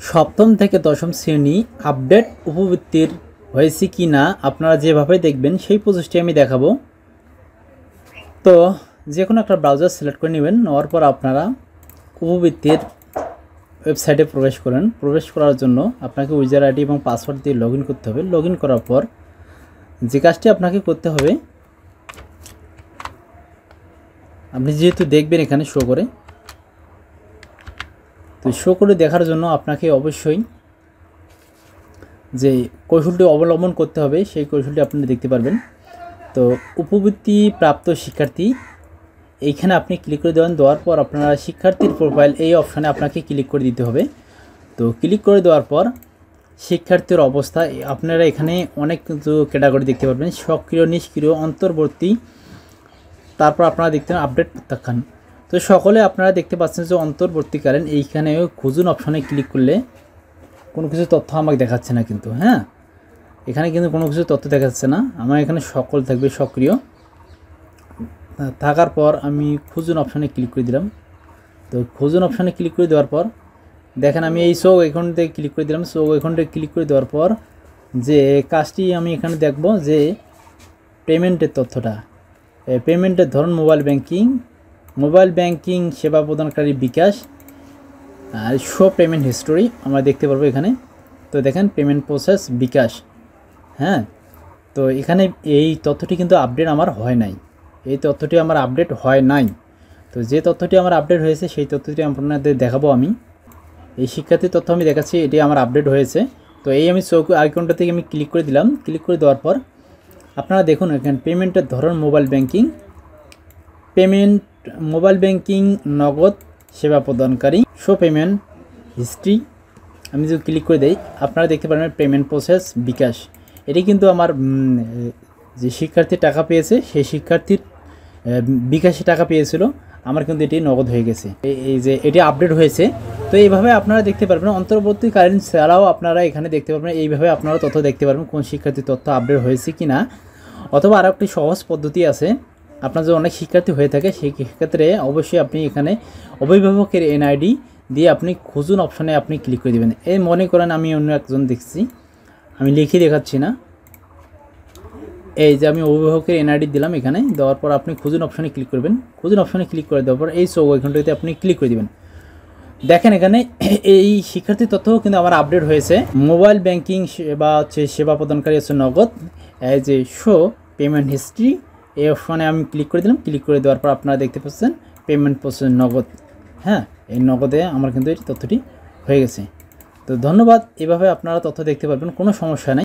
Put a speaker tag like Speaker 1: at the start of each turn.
Speaker 1: সপ্তম থেকে দশম শ্রেণী আপডেট উপবৃত্তির হয়েছে কি না আপনারা যেভাবে দেখবেন সেই প্রসেসটি আমি দেখাবো। তো যে কোনো একটা ব্রাউজার সিলেক্ট করে নেবেন, নেওয়ার পর আপনারা উপবৃত্তির ওয়েবসাইটে প্রবেশ করেন। প্রবেশ করার জন্য আপনাকে ইউজার আইডি এবং পাসওয়ার্ড দিয়ে লগ ইন করতে হবে। লগ ইন করার পর যে কাজটি আপনাকে করতে হবে, আপনি যেহেতু দেখবেন এখানে শো করে, তো শো করে দেখার জন্য আপনাকে অবশ্যই যে কৌশলটি অবলম্বন করতে হবে সেই কৌশলটি আপনি দেখতে পারবেন। তো উপবৃত্তি প্রাপ্ত শিক্ষার্থী এইখানে আপনি ক্লিক করে দেবেন। দেওয়ার পর আপনারা শিক্ষার্থীর প্রোফাইল এই অপশানে আপনাকে ক্লিক করে দিতে হবে। তো ক্লিক করে দেওয়ার পর শিক্ষার্থীর অবস্থা আপনারা এখানে অনেক কিছু ক্যাটাগরি দেখতে পারবেন, সক্রিয়, নিষ্ক্রিয়, অন্তর্বর্তী, তারপর আপনারা দেখতে পাবেন আপডেট প্রত্যাখ্যান। তো সকলে আপনারা দেখতে পাচ্ছেন যে অন্তর্বর্তীকালীন এইখানে খুঁজুন অপশানে ক্লিক করলে কোনো কিছু তথ্য আমাকে দেখাচ্ছে না, কিন্তু হ্যাঁ এখানে কিন্তু কোনো কিছু তথ্য দেখাচ্ছে না। আমার এখানে সকল থাকবে সক্রিয়। থাকার পর আমি খুঁজুন অপশানে ক্লিক করে দিলাম। তো খুঁজুন অপশানে ক্লিক করে দেওয়ার পর দেখেন আমি এই শো অ্যাকাউন্টে ক্লিক করে দিলাম। শো অ্যাকাউন্টে ক্লিক করে দেওয়ার পর যে কাজটি আমি এখানে দেখব যে পেমেন্টের তথ্যটা, পেমেন্টের ধরন মোবাইল ব্যাংকিং সেবা প্রদানকারী বিকাশ, আর শো পেমেন্ট হিস্টোরি আমরা দেখতে পারবো এখানে। তো দেখেন পেমেন্ট প্রসেস বিকাশ, হ্যাঁ। তো এখানে এই তথ্যটি কিন্তু আপডেট আমার হয় নাই, এই তথ্যটি আমার আপডেট হয় নাই। তো যে তথ্যটি আমার আপডেট হয়েছে সেই তথ্যটি আপনাদের দেখাবো আমি। এই শিক্ষার্থীর তথ্য আমি দেখাচ্ছি, এটি আমার আপডেট হয়েছে। তো এই আমি শো আইকনটা থেকে আমি ক্লিক করে দিলাম। ক্লিক করে দেওয়ার পর আপনারা দেখুন এখানে পেমেন্টের ধরন মোবাইল ব্যাংকিং, নগদ সেবা প্রদানকারী, শো পেমেন্ট হিস্ট্রি আমি যদি ক্লিক করে দেই আপনারা দেখতে পারবেন পেমেন্ট প্রসেস বিকাশ। এটি কিন্তু আমার যে শিক্ষার্থী টাকা পেয়েছে সেই শিক্ষার্থীর বিকাশে টাকা পেয়েছিল, আমার কিন্তু এটি নগদ হয়ে গেছে, এই যে এটি আপডেট হয়েছে। তো এইভাবে আপনারা দেখতে পারবেন অন্তর্বর্তীকালীন ছাড়াও আপনারা এখানে দেখতে পারবেন, এইভাবে আপনারা তথ্য দেখতে পারবেন কোন শিক্ষার্থীর তথ্য আপডেট হয়েছে কি না। অথবা আরও একটি সহজ পদ্ধতি আছে, আপনার যদি অনেক শিক্ষার্থী হয়ে থাকে সেই ক্ষেত্রে অবশ্যই আপনি এখানে অভিভাবকের এনআইডি দিয়ে আপনি খুঁজুন অপশানে আপনি ক্লিক করে দেবেন। এই মনে করেন আমি অন্য একজন দেখছি, আমি লিখে দেখাচ্ছি না, এই যে আমি অভিভাবকের এনআইডি দিলাম এখানে। দেওয়ার পর আপনি খুঁজুন অপশানে ক্লিক করবেন। খুঁজুন অপশানে ক্লিক করে দেওয়ার পর এই শো ওইখানটাতে আপনি ক্লিক করে দেবেন। দেখেন এখানে এই শিক্ষার্থীর তথ্য কিন্তু আমার আপডেট হয়েছে। মোবাইল ব্যাংকিং বা হচ্ছে সেবা প্রদানকারী হচ্ছে নগদ, এই যে শো পেমেন্ট হিস্ট্রি এই অপশানে আমি ক্লিক করে দিলাম। ক্লিক করে দেওয়ার পর আপনারা দেখতে পাচ্ছেন পেমেন্ট প্রসেস নগদ, হ্যাঁ এই নগদে আমার কিন্তু এই তথ্যটি হয়ে গেছে। তো ধন্যবাদ, এভাবে আপনারা তথ্য দেখতে পারবেন, কোনো সমস্যা নেই।